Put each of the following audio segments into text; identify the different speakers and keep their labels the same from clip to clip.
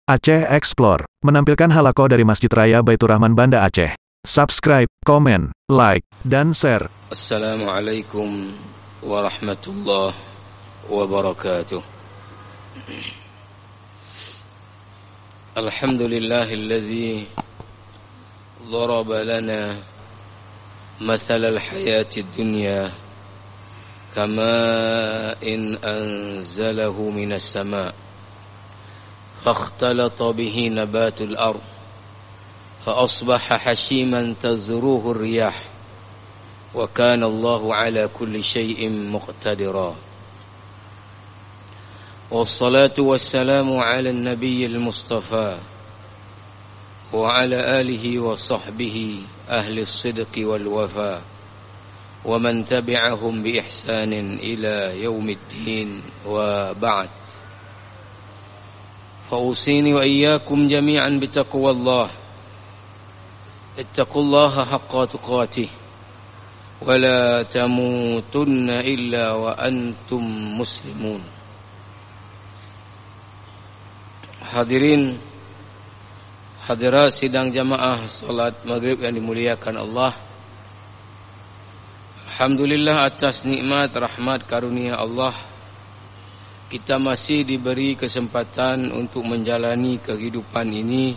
Speaker 1: Aceh Explore menampilkan halaqah dari Masjid Raya Baitur Rahman Banda Aceh. Subscribe, komen, like, dan share.
Speaker 2: Assalamualaikum warahmatullahi wabarakatuh. Alhamdulillahilladzi dharaba lana mathalal hayatid dunya kama in anzalahu minas sama' فاختلط به نبات الأرض فأصبح حشيما تزروه الرياح وكان الله على كل شيء مقتدرا والصلاة والسلام على النبي المصطفى وعلى آله وصحبه أهل الصدق والوفاء ومن تبعهم بإحسان إلى يوم الدين وبعد فأوصيني وإياكم جميعا بتقوى الله اتقوا الله حق تقاته ولا تموتن إلا وأنتم مسلمون. Hadirin hadirat sidang jamaah salat maghrib yang dimuliakan Allah, alhamdulillah atas nikmat rahmat karunia Allah, kita masih diberi kesempatan untuk menjalani kehidupan ini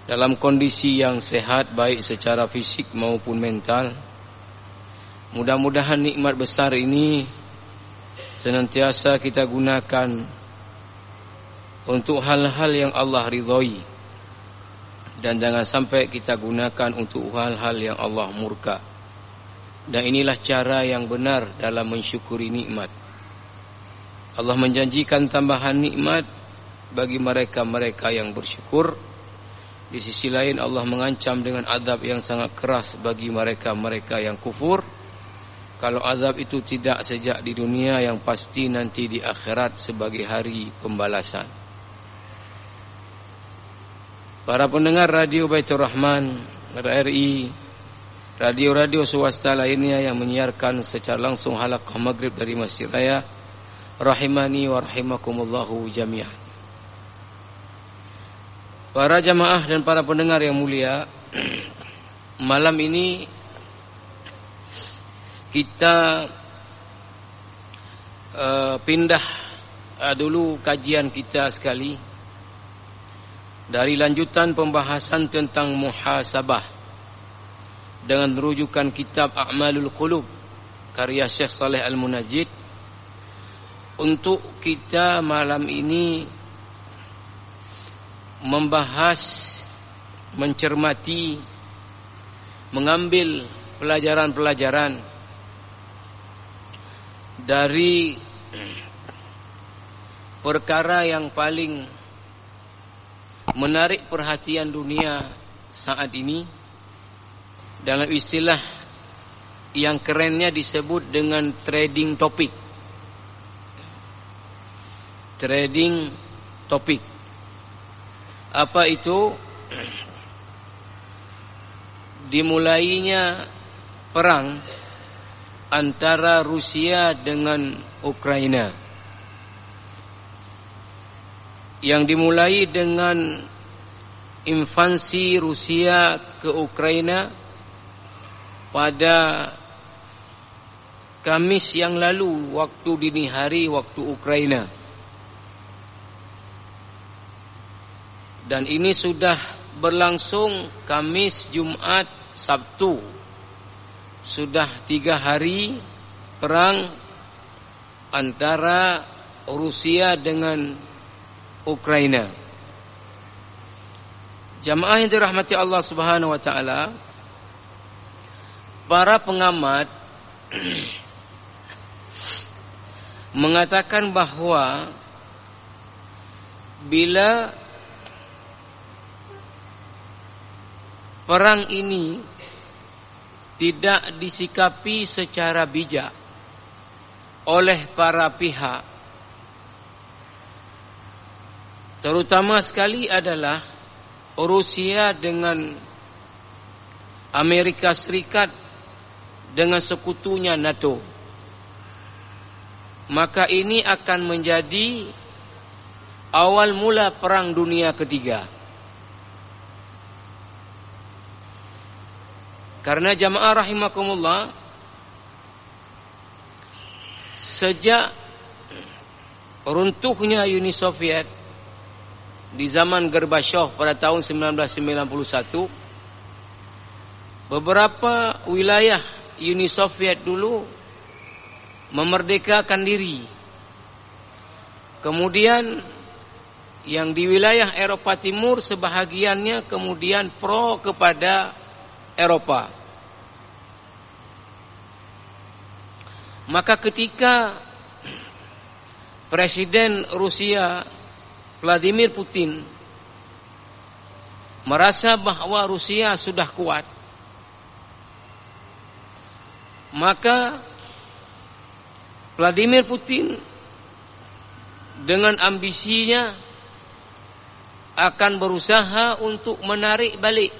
Speaker 2: dalam kondisi yang sehat, baik secara fisik maupun mental. Mudah-mudahan nikmat besar ini senantiasa kita gunakan untuk hal-hal yang Allah ridhoi, dan jangan sampai kita gunakan untuk hal-hal yang Allah murka. Dan inilah cara yang benar dalam mensyukuri nikmat. Allah menjanjikan tambahan nikmat bagi mereka-mereka yang bersyukur. Di sisi lain Allah mengancam dengan azab yang sangat keras bagi mereka-mereka yang kufur. Kalau azab itu tidak sejak di dunia, yang pasti nanti di akhirat sebagai hari pembalasan. Para pendengar Radio Baitur Rahman, RRI, radio-radio swasta lainnya yang menyiarkan secara langsung halaqah maghrib dari Masjid Raya, rahimani wa rahimakumullahu jami'an. Para jamaah dan para pendengar yang mulia, malam ini kita pindah dulu kajian kita sekali dari lanjutan pembahasan tentang muhasabah dengan rujukan kitab A'malul Qulub karya Syekh Saleh Al-Munajjid. Untuk kita malam ini membahas, mencermati, mengambil pelajaran-pelajaran dari perkara yang paling menarik perhatian dunia saat ini, dalam istilah yang kerennya disebut dengan trading topik. Trading topik. Apa itu? Dimulainya perang antara Rusia dengan Ukraina, yang dimulai dengan invasi Rusia ke Ukraina pada Kamis yang lalu, waktu dini hari, waktu Ukraina. Dan ini sudah berlangsung Kamis, Jumat, Sabtu. Sudah 3 hari perang antara Rusia dengan Ukraina. Jamaah yang dirahmati Allah Subhanahu wa taala, para pengamat mengatakan bahwa bila perang ini tidak disikapi secara bijak oleh para pihak, terutama sekali adalah Rusia dengan Amerika Serikat dengan sekutunya NATO, maka ini akan menjadi awal mula Perang Dunia Ketiga. Karena jamaah rahimakumullah, sejak runtuhnya Uni Soviet di zaman Gorbachev pada tahun 1991, beberapa wilayah Uni Soviet dulu memerdekakan diri. Kemudian yang di wilayah Eropa Timur sebahagiannya kemudian pro kepada Eropa. Maka ketika Presiden Rusia Vladimir Putin merasa bahwa Rusia sudah kuat, maka Vladimir Putin dengan ambisinya akan berusaha untuk menarik balik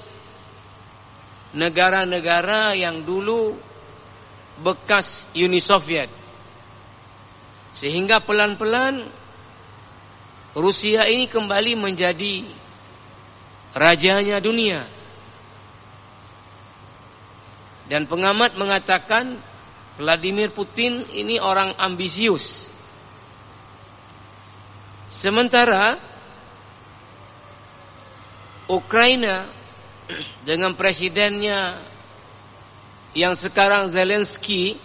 Speaker 2: negara-negara yang dulu bekas Uni Soviet, sehingga pelan-pelan Rusia ini kembali menjadi rajanya dunia. Dan pengamat mengatakan Vladimir Putin ini orang ambisius. Sementara Ukraina dengan presidennya yang sekarang Zelensky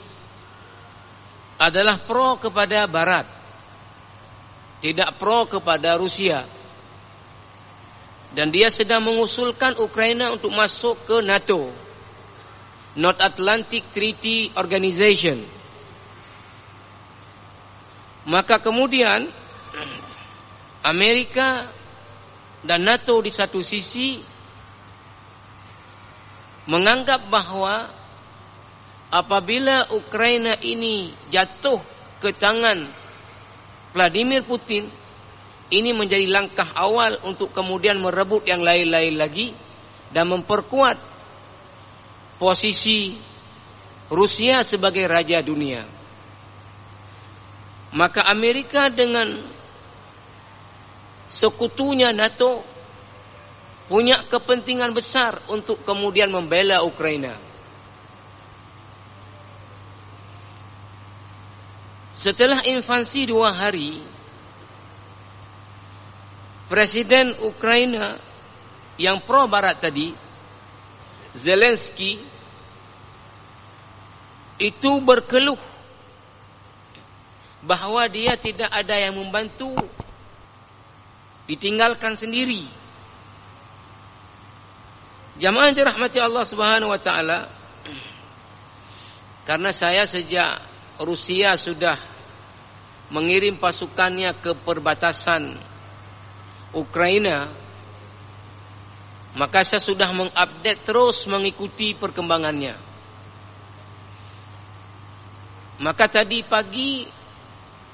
Speaker 2: adalah pro kepada Barat, tidak pro kepada Rusia. Dan dia sedang mengusulkan Ukraina untuk masuk ke NATO, North Atlantic Treaty Organization. Maka kemudian Amerika dan NATO di satu sisi menganggap bahwa apabila Ukraina ini jatuh ke tangan Vladimir Putin, ini menjadi langkah awal untuk kemudian merebut yang lain-lain lagi dan memperkuat posisi Rusia sebagai raja dunia. Maka Amerika dengan sekutunya NATO punya kepentingan besar untuk kemudian membela Ukraina. Setelah invasi 2 hari, Presiden Ukraina yang pro Barat tadi, Zelensky, itu berkeluh bahwa dia tidak ada yang membantu, ditinggalkan sendiri. Jamaah dirahmati Allah Subhanahu wa taala, karena saya sejak Rusia sudah mengirim pasukannya ke perbatasan Ukraina, maka saya sudah mengupdate terus mengikuti perkembangannya. Maka tadi pagi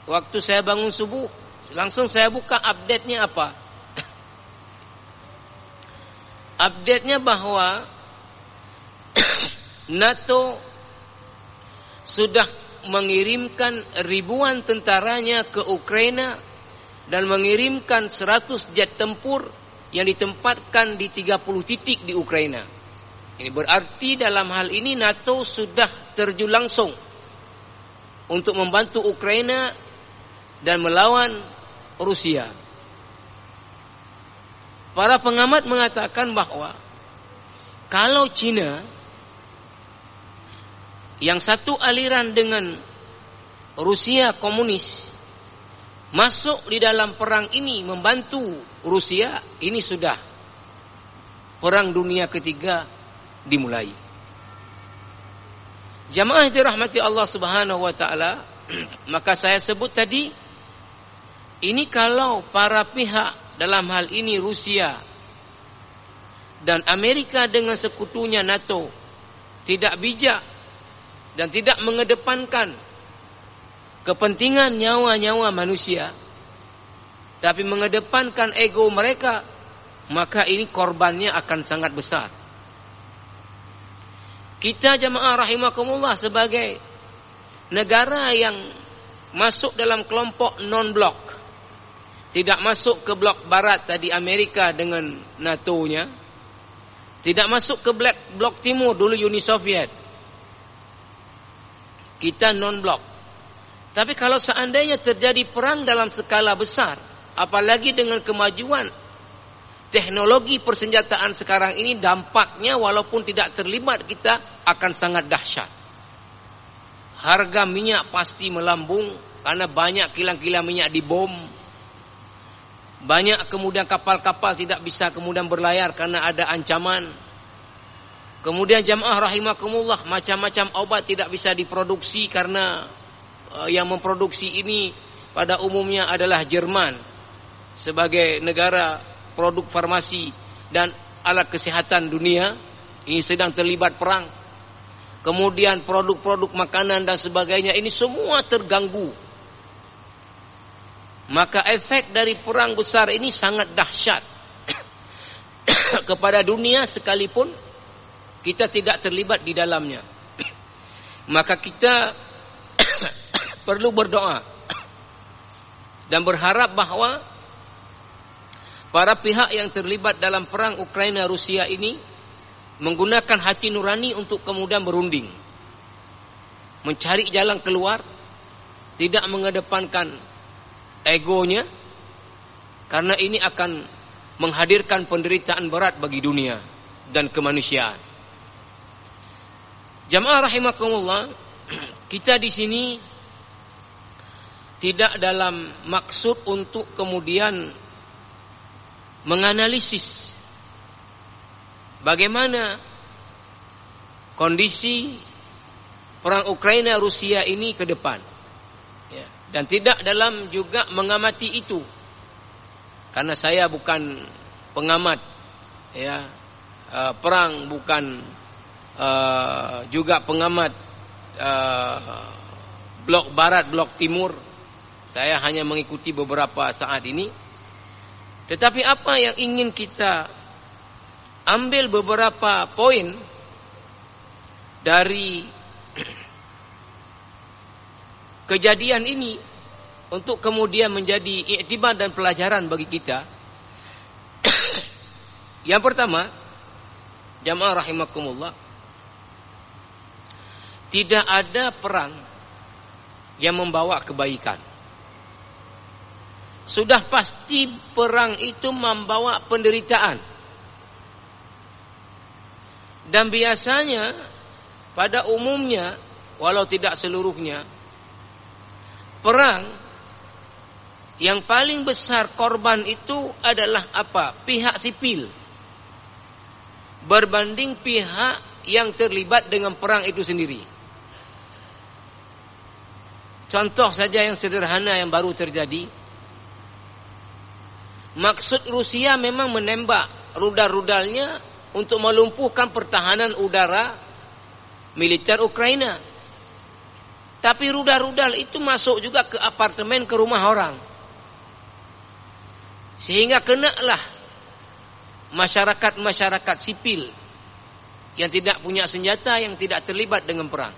Speaker 2: waktu saya bangun subuh, langsung saya buka update-nya apa? Update-nya bahwa NATO sudah mengirimkan ribuan tentaranya ke Ukraina dan mengirimkan 100 jet tempur yang ditempatkan di 30 titik di Ukraina. Ini berarti dalam hal ini NATO sudah terjun langsung untuk membantu Ukraina dan melawan Rusia. Para pengamat mengatakan bahwa kalau Cina yang satu aliran dengan Rusia komunis masuk di dalam perang ini membantu Rusia, ini sudah Perang Dunia Ketiga dimulai. Jamaah dirahmati Allah Subhanahu wa taala, maka saya sebut tadi, ini kalau para pihak dalam hal ini Rusia dan Amerika dengan sekutunya NATO tidak bijak dan tidak mengedepankan kepentingan nyawa-nyawa manusia, tapi mengedepankan ego mereka, maka ini korbannya akan sangat besar. Kita jamaah rahimakumullah sebagai negara yang masuk dalam kelompok non-blok, tidak masuk ke blok barat tadi Amerika dengan NATO-nya, tidak masuk ke blok timur dulu Uni Soviet. Kita non-blok. Tapi kalau seandainya terjadi perang dalam skala besar, apalagi dengan kemajuan teknologi persenjataan sekarang ini, dampaknya walaupun tidak terlibat kita akan sangat dahsyat. Harga minyak pasti melambung karena banyak kilang-kilang minyak dibom. Banyak kemudian kapal-kapal tidak bisa kemudian berlayar karena ada ancaman. Kemudian jamaah rahimakumullah, macam-macam obat tidak bisa diproduksi karena yang memproduksi ini pada umumnya adalah Jerman sebagai negara produk farmasi dan alat kesehatan dunia. Ini sedang terlibat perang. Kemudian produk-produk makanan dan sebagainya ini semua terganggu. Maka efek dari perang besar ini sangat dahsyat kepada dunia sekalipun kita tidak terlibat di dalamnya. Maka kita perlu berdoa dan berharap bahwa para pihak yang terlibat dalam perang Ukraina Rusia ini menggunakan hati nurani untuk kemudian berunding, mencari jalan keluar, tidak mengedepankan egonya, karena ini akan menghadirkan penderitaan berat bagi dunia dan kemanusiaan. Jamaah rahimakumullah, kita di sini tidak dalam maksud untuk kemudian menganalisis bagaimana kondisi perang Ukraina Rusia ini ke depan. Ya. Dan tidak dalam juga mengamati itu. Karena saya bukan pengamat ya, perang, bukan juga pengamat blok barat, blok timur. Saya hanya mengikuti beberapa saat ini. Tetapi apa yang ingin kita ambil beberapa poin dari kejadian ini untuk kemudian menjadi iktibar dan pelajaran bagi kita. Yang pertama, jamaah rahimakumullah, tidak ada perang yang membawa kebaikan. Sudah pasti perang itu membawa penderitaan. Dan biasanya pada umumnya, walau tidak seluruhnya, perang yang paling besar korban itu adalah apa? Pihak sipil berbanding pihak yang terlibat dengan perang itu sendiri. Contoh saja yang sederhana yang baru terjadi. Maksud Rusia memang menembak rudal-rudalnya untuk melumpuhkan pertahanan udara militer Ukraina. Tapi rudal-rudal itu masuk juga ke apartemen, ke rumah orang. Sehingga kenalah masyarakat-masyarakat sipil yang tidak punya senjata, yang tidak terlibat dengan perang.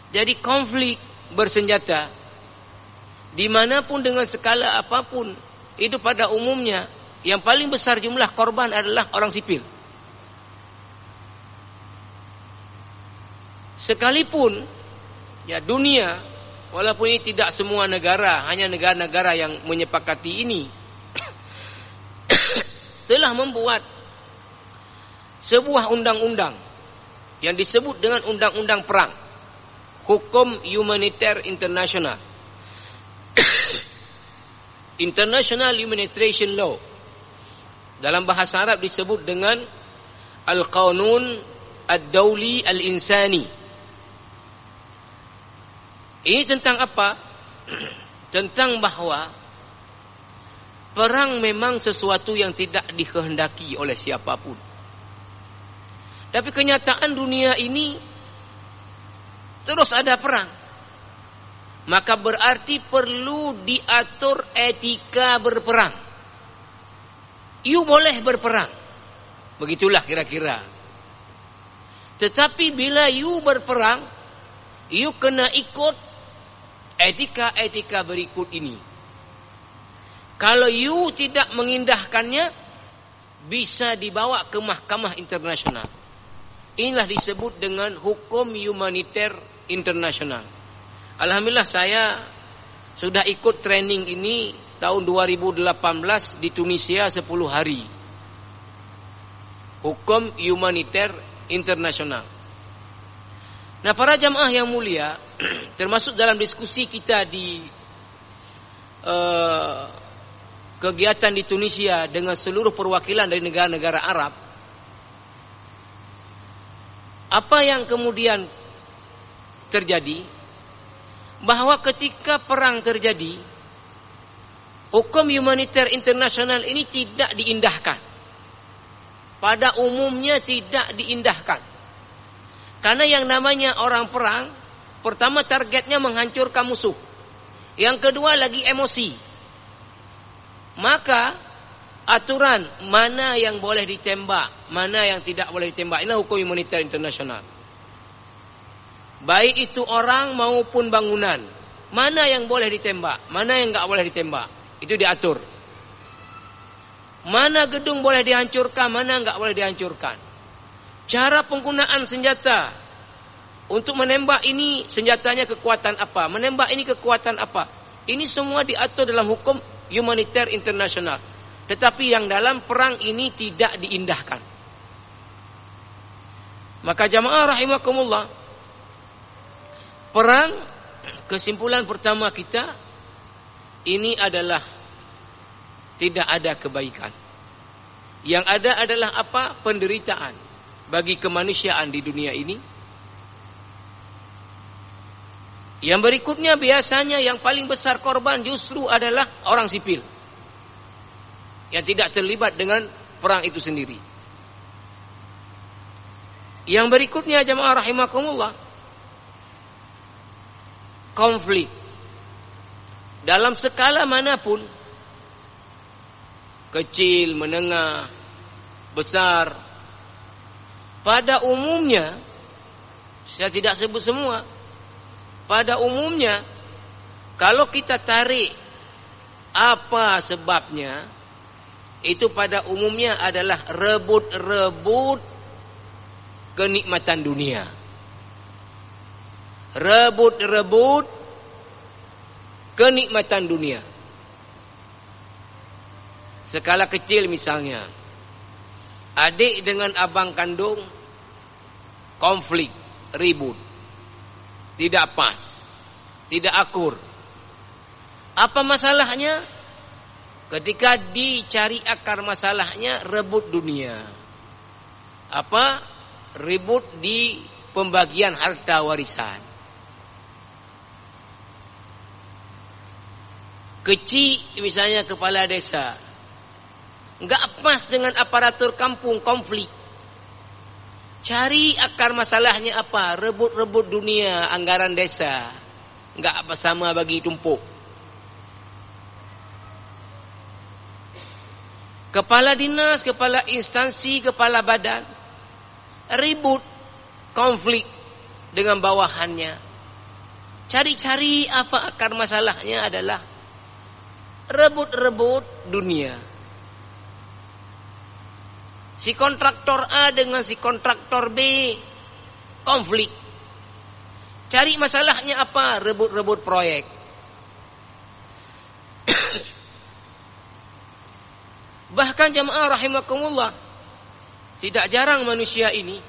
Speaker 2: Jadi konflik bersenjata dimanapun dengan skala apapun, itu pada umumnya yang paling besar jumlah korban adalah orang sipil. Sekalipun ya dunia, walaupun ini tidak semua negara, hanya negara-negara yang menyepakati ini, telah membuat sebuah undang-undang yang disebut dengan undang-undang perang, hukum humaniter internasional, International Humanitarian Law. Dalam bahasa Arab disebut dengan Al-Qanun Ad-Dawli Al-Insani. Ini tentang apa? Tentang bahwa perang memang sesuatu yang tidak dikehendaki oleh siapapun. Tapi kenyataan dunia ini terus ada perang. Maka berarti perlu diatur etika berperang. You boleh berperang. Begitulah kira-kira. Tetapi bila you berperang, you kena ikut etika-etika berikut ini. Kalau you tidak mengindahkannya, bisa dibawa ke mahkamah internasional. Inilah disebut dengan hukum humaniter internasional. Alhamdulillah saya sudah ikut training ini tahun 2018 di Tunisia 10 hari. Hukum humaniter internasional. Nah, para jamaah yang mulia, termasuk dalam diskusi kita di kegiatan di Tunisia dengan seluruh perwakilan dari negara-negara Arab, apa yang kemudian terjadi? Bahwa ketika perang terjadi, hukum humaniter internasional ini tidak diindahkan. Pada umumnya tidak diindahkan. Karena yang namanya orang perang, pertama targetnya menghancurkan musuh. Yang kedua lagi emosi. Maka aturan mana yang boleh ditembak, mana yang tidak boleh ditembak. Inilah hukum humaniter internasional. Baik itu orang maupun bangunan. Mana yang boleh ditembak, mana yang enggak boleh ditembak. Itu diatur. Mana gedung boleh dihancurkan, mana enggak boleh dihancurkan. Cara penggunaan senjata. Untuk menembak ini senjatanya kekuatan apa, menembak ini kekuatan apa. Ini semua diatur dalam hukum humaniter internasional. Tetapi yang dalam perang ini tidak diindahkan. Maka jamaah rahimakumullah, perang, kesimpulan pertama kita, ini adalah tidak ada kebaikan. Yang ada adalah apa? Penderitaan bagi kemanusiaan di dunia ini. Yang berikutnya biasanya yang paling besar korban justru adalah orang sipil yang tidak terlibat dengan perang itu sendiri. Yang berikutnya jamaah rahimakumullah, konflik dalam skala manapun, kecil, menengah, besar, pada umumnya, saya tidak sebut semua, pada umumnya kalau kita tarik apa sebabnya, itu pada umumnya adalah rebut-rebut kenikmatan dunia. Rebut-rebut kenikmatan dunia. Skala kecil misalnya, adik dengan abang kandung konflik, ribut, tidak pas, tidak akur. Apa masalahnya? Ketika dicari akar masalahnya, rebut dunia. Apa? Ribut di pembagian harta warisan. Kecil misalnya kepala desa, enggak pas dengan aparatur kampung, konflik. Cari akar masalahnya apa? Rebut-rebut dunia, anggaran desa. Enggak apa sama bagi tumpuk. Kepala dinas, kepala instansi, kepala badan ribut, konflik dengan bawahannya. Cari-cari apa akar masalahnya adalah rebut-rebut dunia. Si kontraktor A dengan si kontraktor B konflik. Cari masalahnya apa? Rebut-rebut proyek. Bahkan jamaah rahimakumullah, tidak jarang manusia ini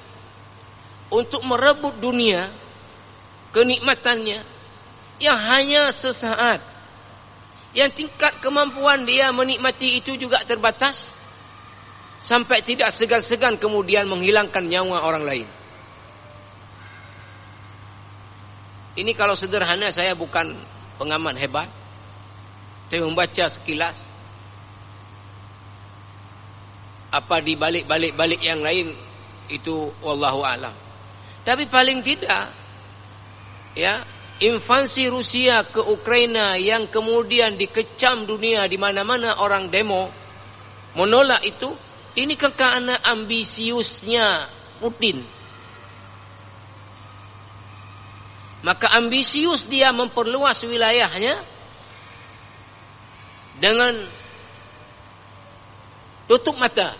Speaker 2: untuk merebut dunia, kenikmatannya yang hanya sesaat, yang tingkat kemampuan dia menikmati itu juga terbatas, sampai tidak segan-segan kemudian menghilangkan nyawa orang lain. Ini kalau sederhana, saya bukan pengamat hebat, saya membaca sekilas. Apa di balik yang lain itu wallahu alam. Tapi paling tidak, ya, invasi Rusia ke Ukraina yang kemudian dikecam dunia, di mana-mana orang demo menolak itu, ini karena ambisiusnya Putin. Maka ambisius dia memperluas wilayahnya dengan tutup mata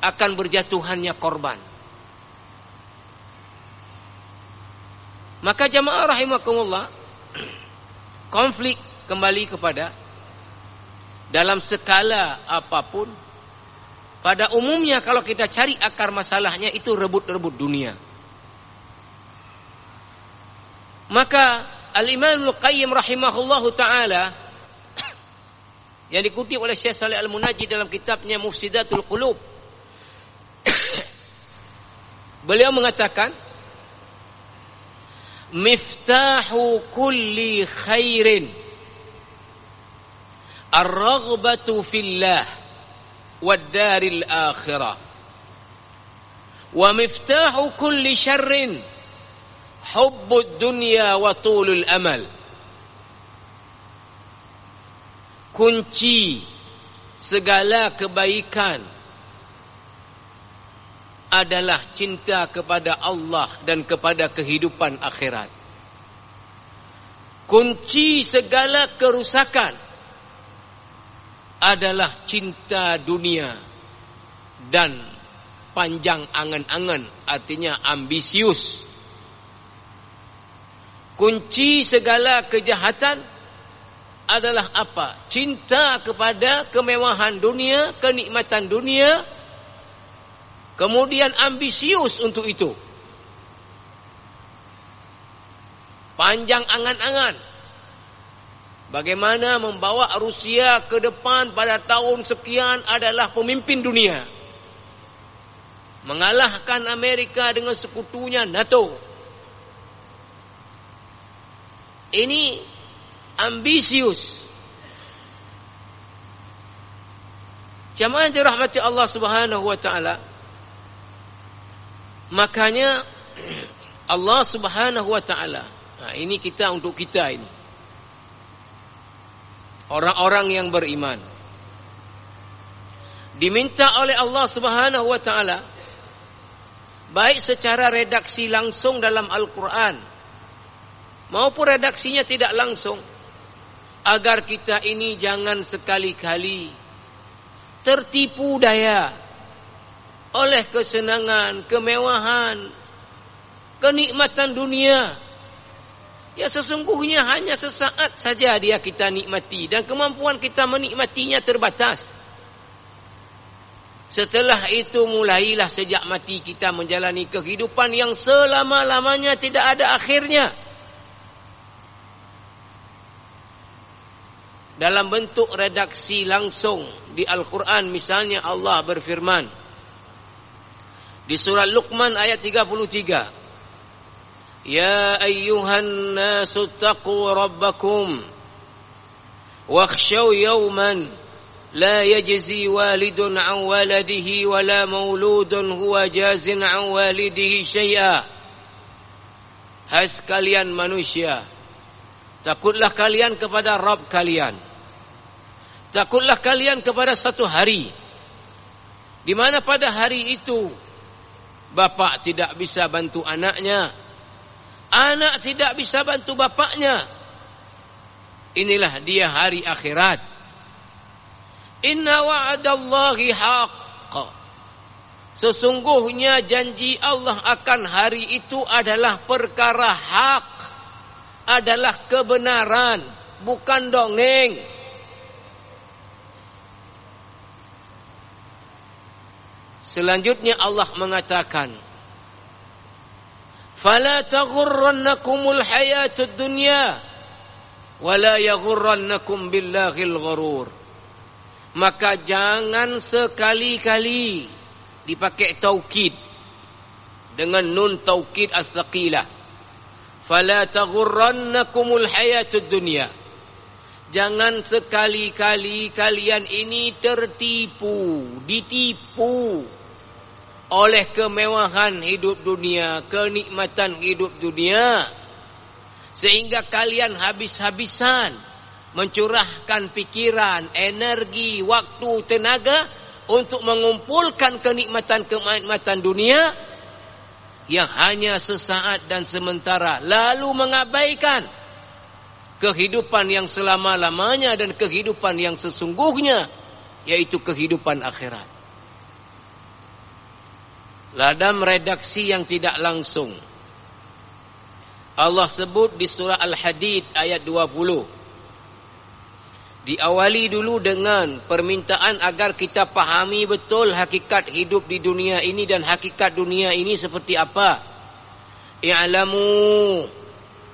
Speaker 2: akan berjatuhannya korban. Maka jamaah rahimakumullah, konflik kembali kepada dalam skala apapun, pada umumnya kalau kita cari akar masalahnya itu rebut-rebut dunia. Maka Al-Imam Ibnu Qayyim rahimahullahu taala yang dikutip oleh Syekh Shalih Al-Munajjid dalam kitabnya Mufsidatul Qulub, beliau mengatakan, miftahu kulli khairin ar-raghbatu fillah wad daril akhirah, wa miftahu kulli syarrin hubbud dunya wa tulul amal. Kunci segala kebaikan adalah cinta kepada Allah dan kepada kehidupan akhirat. Kunci segala kerusakan adalah cinta dunia dan panjang angan-angan, artinya ambisius. Kunci segala kejahatan adalah apa? Cinta kepada kemewahan dunia, kenikmatan dunia, kemudian ambisius untuk itu. Panjang angan-angan. Bagaimana membawa Rusia ke depan pada tahun sekian adalah pemimpin dunia. Mengalahkan Amerika dengan sekutunya NATO. Ini ambisius. Jamaah yang dirahmati Allah Subhanahu wa taala, makanya Allah Subhanahu wa taala, ini kita untuk kita ini, orang-orang yang beriman, diminta oleh Allah Subhanahu wa taala, baik secara redaksi langsung dalam Al-Quran maupun redaksinya tidak langsung, agar kita ini jangan sekali-kali tertipu daya oleh kesenangan, kemewahan, kenikmatan dunia. Ya, sesungguhnya hanya sesaat saja dia kita nikmati, dan kemampuan kita menikmatinya terbatas. Setelah itu mulailah sejak mati kita menjalani kehidupan yang selama-lamanya tidak ada akhirnya. Dalam bentuk redaksi langsung di Al-Quran, misalnya Allah berfirman di surah Luqman ayat 33, Ya ayyuhan nasu taqu rabbakum wakhshaw yawman la yajzi walidun an waladihi wa la mauludun huwa jazin an walidihi syai'a. Hai sekalian manusia, takutlah kalian kepada Rabb kalian. Takutlah kalian kepada satu hari, di mana pada hari itu bapak tidak bisa bantu anaknya, anak tidak bisa bantu bapaknya. Inilah dia hari akhirat. Inna wa'adallahi haqq. Sesungguhnya janji Allah akan hari itu adalah perkara hak, adalah kebenaran, bukan dongeng. Selanjutnya Allah mengatakan, Fala taghurrannakumul hayatud dunya wala yaghurrannakum billahil gharur. Maka jangan sekali-kali, dipakai taukid dengan nun taukid as-saqilah. Fala taghurrannakumul hayatud dunya. Jangan sekali-kali kalian ini tertipu, ditipu oleh kemewahan hidup dunia, kenikmatan hidup dunia, sehingga kalian habis-habisan mencurahkan pikiran, energi, waktu, tenaga untuk mengumpulkan kenikmatan-kenikmatan dunia yang hanya sesaat dan sementara, lalu mengabaikan kehidupan yang selama-lamanya dan kehidupan yang sesungguhnya, yaitu kehidupan akhirat. Dalam redaksi yang tidak langsung, Allah sebut di surah Al-Hadid ayat 20. Diawali dulu dengan permintaan agar kita pahami betul hakikat hidup di dunia ini dan hakikat dunia ini seperti apa. I'lamu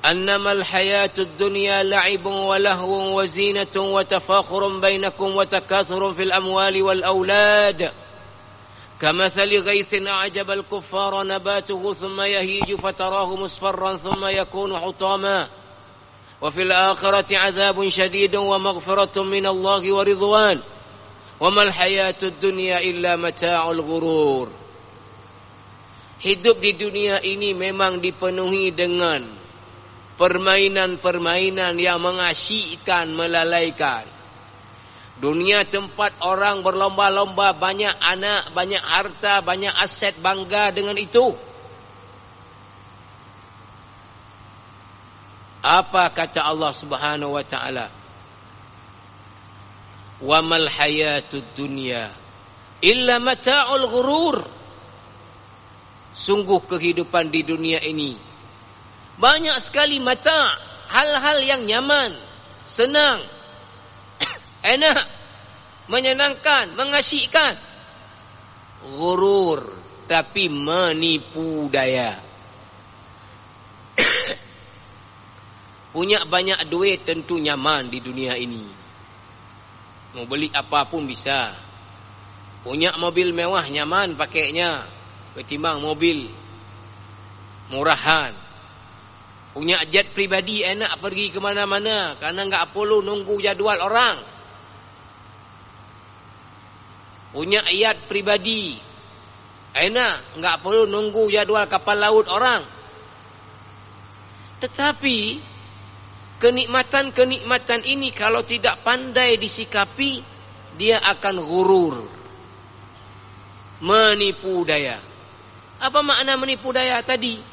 Speaker 2: annamal hayatud dunya la'ibun wa lahwun wa zinatun wa tafakhurun bainakum wa takathurun fil amwali wal aulad. Kamathali ghaithin a'jaba al-kuffara nabatuhu thumma yahiju fatarahu musfarran thumma yakunu hutama. وفي الآخرة عذاب شديد ومغفرة من الله ورضوان وما الحياة الدنيا إلا متاع الغرور. Hidup di dunia ini memang dipenuhi dengan permainan-permainan yang mengasyikkan, melalaikan. Dunia tempat orang berlomba-lomba, banyak anak, banyak harta, banyak aset, bangga dengan itu. Apa kata Allah Subhanahu wa taala? Wa mal hayatud dunya illa mata'ul ghurur. Sungguh kehidupan di dunia ini banyak sekali mata', hal-hal yang nyaman, senang, enak, menyenangkan, mengasyikkan. Ghurur, tapi menipu daya. Punya banyak duit tentu nyaman di dunia ini. Mau beli apapun bisa. Punya mobil mewah nyaman pakainya ketimbang mobil murahan. Punya jet pribadi enak pergi ke mana-mana karena enggak perlu nunggu jadual orang. Punya yacht pribadi enak, enggak perlu nunggu jadual kapal laut orang. Tetapi kenikmatan-kenikmatan ini kalau tidak pandai disikapi, dia akan ghurur, menipu daya. Apa makna menipu daya tadi?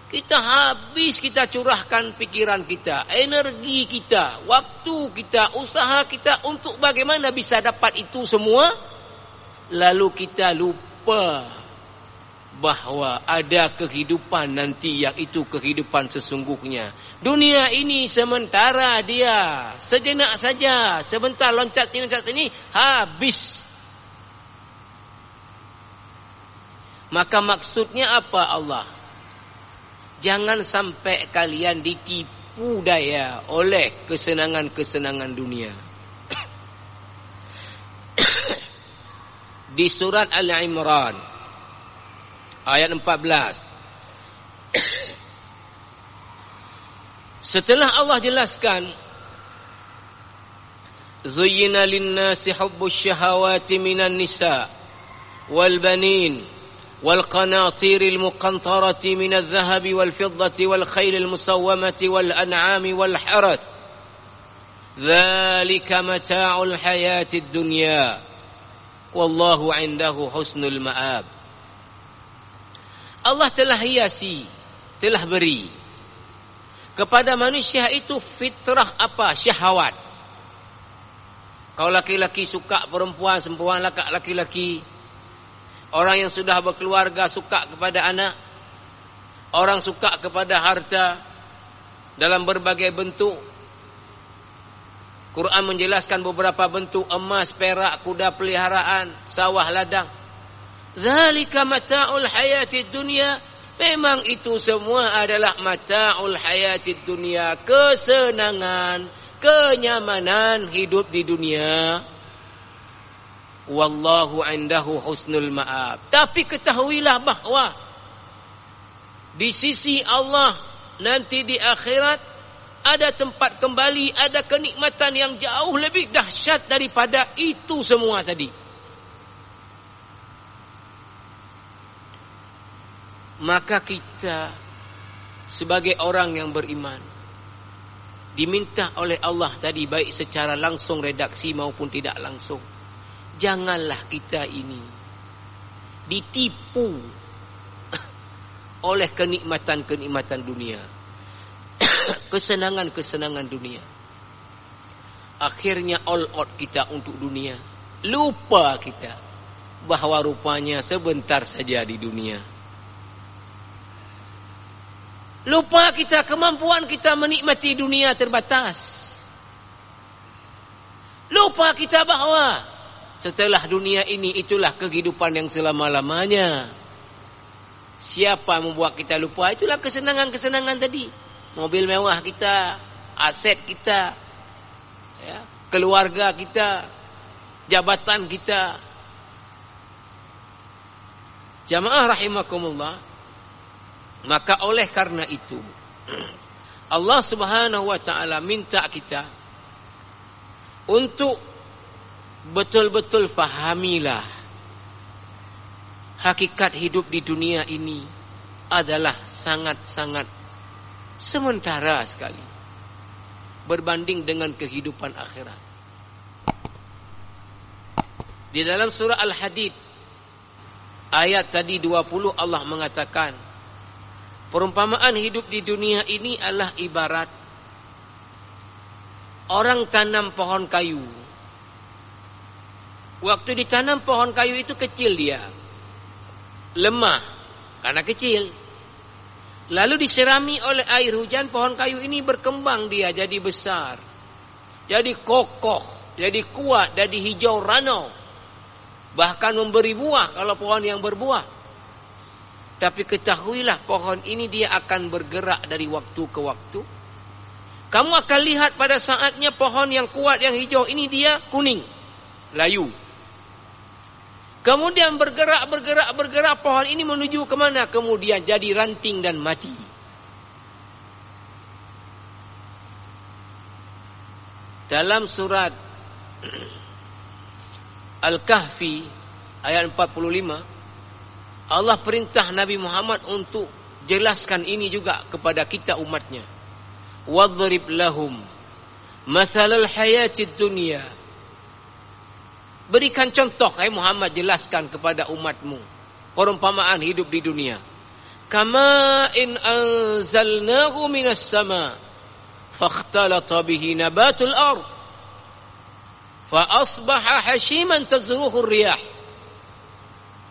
Speaker 2: Kita habis kita curahkan pikiran kita, energi kita, waktu kita, usaha kita untuk bagaimana bisa dapat itu semua. Lalu kita lupa bahwa ada kehidupan nanti yang itu kehidupan sesungguhnya. Dunia ini sementara dia, sejenak saja, sebentar loncat sini loncat sini, habis. Maka maksudnya apa Allah? Jangan sampai kalian ditipu daya oleh kesenangan-kesenangan dunia. Di surat Al-Imran ayat 14. Setelah Allah jelaskan, Zuyyina lin-nasi hubbus syahawati minan nisa wal banin wal qanatiril muqantarati minadh dhahabi wal fiddati wal khailil musawwamati wal an'ami wal harath. Dzalika mata'ul hayatid dunya wallahu 'indahu husnul ma'ab. Allah telah hiasi, telah beri kepada manusia itu fitrah apa? Syahwat. Kalau laki-laki suka perempuan, perempuan laki-laki. Orang yang sudah berkeluarga suka kepada anak. Orang suka kepada harta dalam berbagai bentuk. Quran menjelaskan beberapa bentuk: emas, perak, kuda peliharaan, sawah ladang. Dzalika mata'ul hayatid dunya. Memang itu semua adalah mata'ul hayatid dunya, kesenangan, kenyamanan hidup di dunia. Wallahu 'indahu husnul ma'ab. Tapi ketahuilah bahwa di sisi Allah nanti di akhirat ada tempat kembali, ada kenikmatan yang jauh lebih dahsyat daripada itu semua tadi. Maka kita sebagai orang yang beriman diminta oleh Allah tadi, baik secara langsung redaksi maupun tidak langsung, janganlah kita ini ditipu oleh kenikmatan-kenikmatan dunia, kesenangan-kesenangan dunia. Akhirnya all out kita untuk dunia. Lupa kita bahwa rupanya sebentar saja di dunia. Lupa kita kemampuan kita menikmati dunia terbatas. Lupa kita bahwa setelah dunia ini itulah kehidupan yang selama-lamanya. Siapa membuat kita lupa? Itulah kesenangan-kesenangan tadi. Mobil mewah kita, aset kita, ya, keluarga kita, jabatan kita. Jamaah rahimakumullah. Maka oleh karena itu Allah Subhanahu wa taala minta kita untuk betul-betul fahamilah hakikat hidup di dunia ini adalah sangat-sangat sementara sekali berbanding dengan kehidupan akhirat. Di dalam surah Al-Hadid ayat tadi 20 Allah mengatakan perumpamaan hidup di dunia ini adalah ibarat orang tanam pohon kayu. Waktu ditanam pohon kayu itu kecil dia. Lemah karena kecil. Lalu diserami oleh air hujan, pohon kayu ini berkembang dia jadi besar. Jadi kokoh, jadi kuat, jadi hijau ranau. Bahkan memberi buah kalau pohon yang berbuah. Tapi ketahuilah pohon ini dia akan bergerak dari waktu ke waktu. Kamu akan lihat pada saatnya pohon yang kuat yang hijau ini dia kuning, layu. Kemudian bergerak pohon ini menuju kemana? Kemudian jadi ranting dan mati. Dalam surat Al-Kahfi ayat 45 Allah perintah Nabi Muhammad untuk jelaskan ini juga kepada kita umatnya. Wadhrib lahum mathalal hayatid dunya. Berikan contoh, hai Muhammad, jelaskan kepada umatmu perumpamaan hidup di dunia. Kama in anzalnahu minas sama fakhtalata bihi nabatul ard fa asbaha hashiman tazruhu riyah.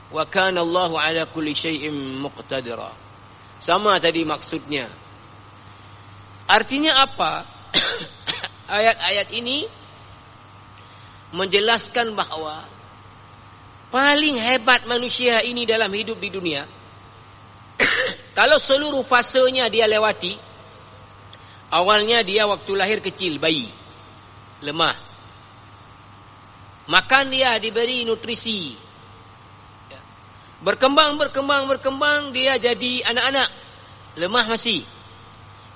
Speaker 2: Wa kana Allahu ala kulli syai'in muqtadira. Sama tadi maksudnya. Artinya apa? Ayat-ayat ini menjelaskan bahwa paling hebat manusia ini dalam hidup di dunia kalau seluruh fasenya dia lewati. Awalnya dia waktu lahir kecil, bayi, lemah. Makan dia diberi nutrisi. Berkembang, dia jadi anak-anak. Lemah masih.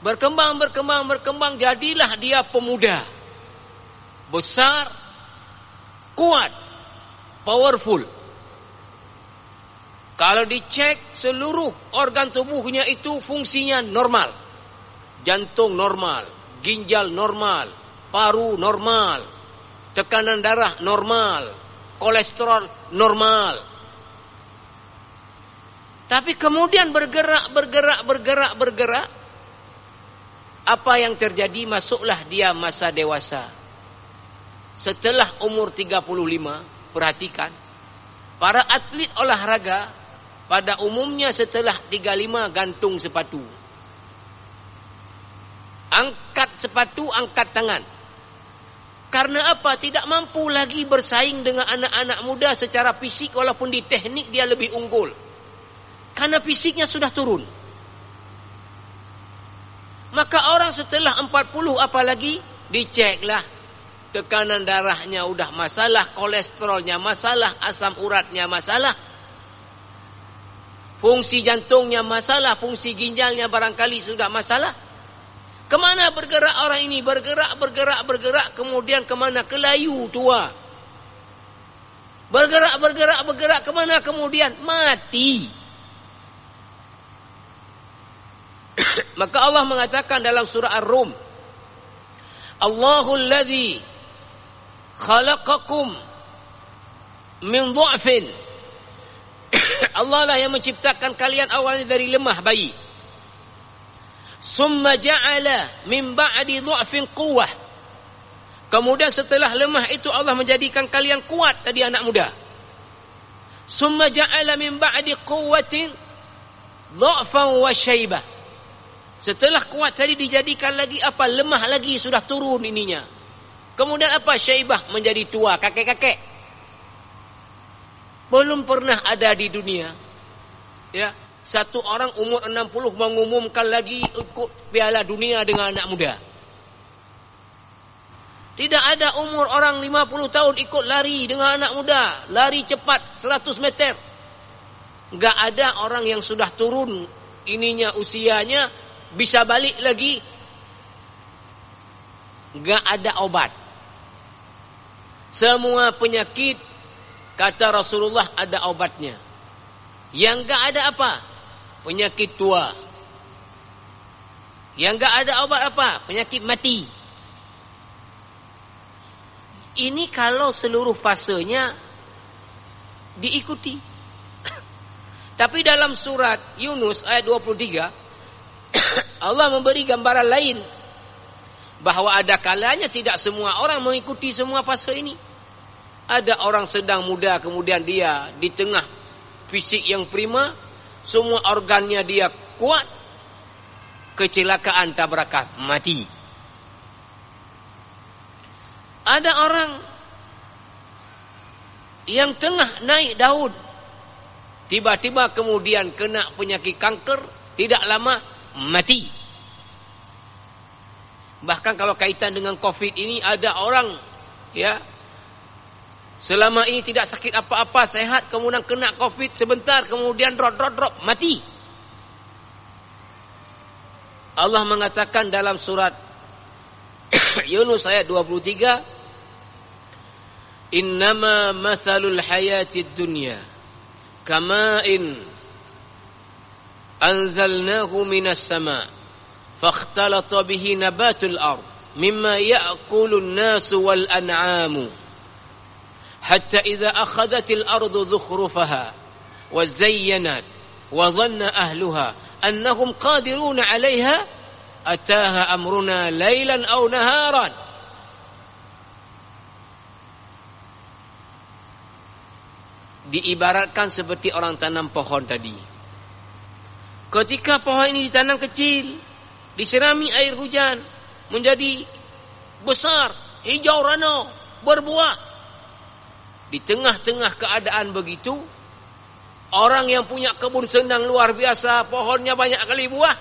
Speaker 2: Berkembang, jadilah dia pemuda. Besar, kuat, powerful. Kalau dicek seluruh organ tubuhnya itu fungsinya normal. Jantung normal, ginjal normal, paru normal, tekanan darah normal, kolesterol normal. Tapi kemudian bergerak. Apa yang terjadi? Masuklah dia masa dewasa. Setelah umur 35, perhatikan. Para atlet olahraga, pada umumnya setelah 35 gantung sepatu. Angkat sepatu, angkat tangan. Karena apa? Tidak mampu lagi bersaing dengan anak-anak muda secara fisik, walaupun di teknik dia lebih unggul. Karena fisiknya sudah turun. Maka orang setelah 40 apalagi diceklah. Tekanan darahnya udah masalah, kolesterolnya masalah, asam uratnya masalah. Fungsi jantungnya masalah, fungsi ginjalnya barangkali sudah masalah. Kemana bergerak orang ini? Bergerak. Kemudian kemana? Ke layu tua. Bergerak. Kemana kemudian? Mati. Maka Allah mengatakan dalam surah Ar-Rum, Allahul ladzi khalaqakum min dhu'fin. Allah lah yang menciptakan kalian awalnya dari lemah bayi. Summa ja'ala min ba'di dhu'fin quwwah. Kemudian setelah lemah itu Allah menjadikan kalian kuat tadi anak muda. Summa ja'ala min ba'di quwwatin dha'fan wa syaibah. Setelah kuat tadi dijadikan lagi apa? Lemah lagi, sudah turun ininya. Kemudian apa? Syaibah, menjadi tua, kakek-kakek. Belum pernah ada di dunia, ya, satu orang umur 60 mengumumkan lagi ikut Piala Dunia dengan anak muda. Tidak ada umur orang 50 tahun ikut lari dengan anak muda. Lari cepat 100 meter. Enggak ada orang yang sudah turun ininya usianya bisa balik lagi. Enggak ada obat. Semua penyakit kata Rasulullah ada obatnya. Yang enggak ada apa? Penyakit tua. Yang enggak ada obat apa? Penyakit mati. Ini kalau seluruh fasenya diikuti. Tapi dalam surat Yunus ayat 23 Allah memberi gambaran lain, bahwa ada kalanya tidak semua orang mengikuti semua fase ini. Ada orang sedang muda, kemudian dia di tengah fisik yang prima, semua organnya dia kuat, kecelakaan, tabrakan, mati. Ada orang yang tengah naik daun, tiba-tiba kemudian kena penyakit kanker, tidak lama mati. Bahkan kalau kaitan dengan COVID ini, ada orang ya selama ini tidak sakit apa-apa, sehat, kemudian kena COVID sebentar, kemudian drop mati. Allah mengatakan dalam surat Yunus ayat 23, innama mathalul hayatid dunya kama'in anzalnahu minas sama' fakhtalata bihi nabatul ard mimma ya'kulun nasu wal an'amu hatta idza akhadhatil ardu dhukhrufaha wa zayyanat wa dhanna ahluha annahum qadiruna 'alayha ataha amruna lailan aw naharan. Diibaratkan seperti orang tanam pohon tadi. Ketika pohon ini ditanam kecil, diserami air hujan, menjadi besar, hijau rano, berbuah. Di tengah-tengah keadaan begitu, orang yang punya kebun senang luar biasa, pohonnya banyak kali buah.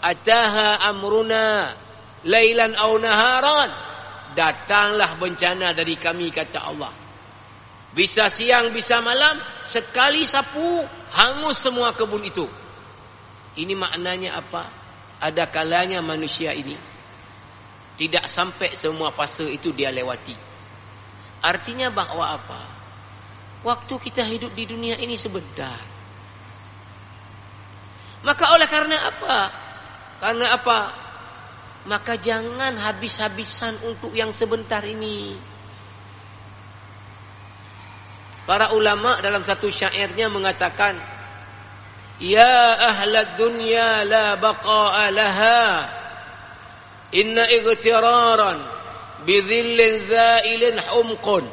Speaker 2: Ataha amruna lailan aw naharan. Datanglah bencana dari kami, kata Allah. Bisa siang, bisa malam, sekali sapu, hangus semua kebun itu. Ini maknanya apa? Ada kalanya manusia ini tidak sampai semua fase itu dia lewati. Artinya bahwa apa? Waktu kita hidup di dunia ini sebentar. Maka oleh karena apa? Karena apa? Maka jangan habis-habisan untuk yang sebentar ini. Para ulama dalam satu syairnya mengatakan, ya ahlad dunya la baqa'a laha inna igtiraran bidhillin zailin humqun.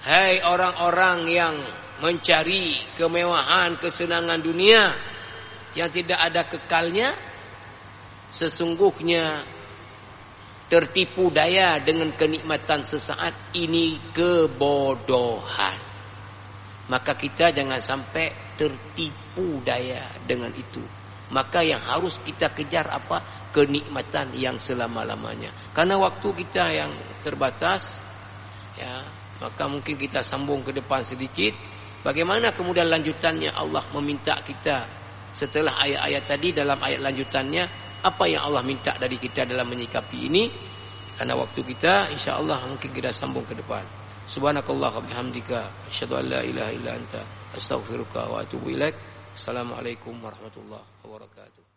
Speaker 2: Hai orang-orang yang mencari kemewahan, kesenangan dunia yang tidak ada kekalnya, sesungguhnya tertipu daya dengan kenikmatan sesaat ini kebodohan. Maka kita jangan sampai tertipu daya dengan itu. Maka yang harus kita kejar apa? Kenikmatan yang selama-lamanya. Karena waktu kita yang terbatas, ya, maka mungkin kita sambung ke depan sedikit. Bagaimana kemudian lanjutannya Allah meminta kita setelah ayat-ayat tadi, dalam ayat lanjutannya apa yang Allah minta dari kita dalam menyikapi ini. Karena waktu kita, insyaAllah mungkin kita sambung ke depan. Subhanakallah wa bihamdika asyhadu an la ilaha illa anta astaghfiruka wa atubu ilaik. Assalamualaikum warahmatullahi wabarakatuh.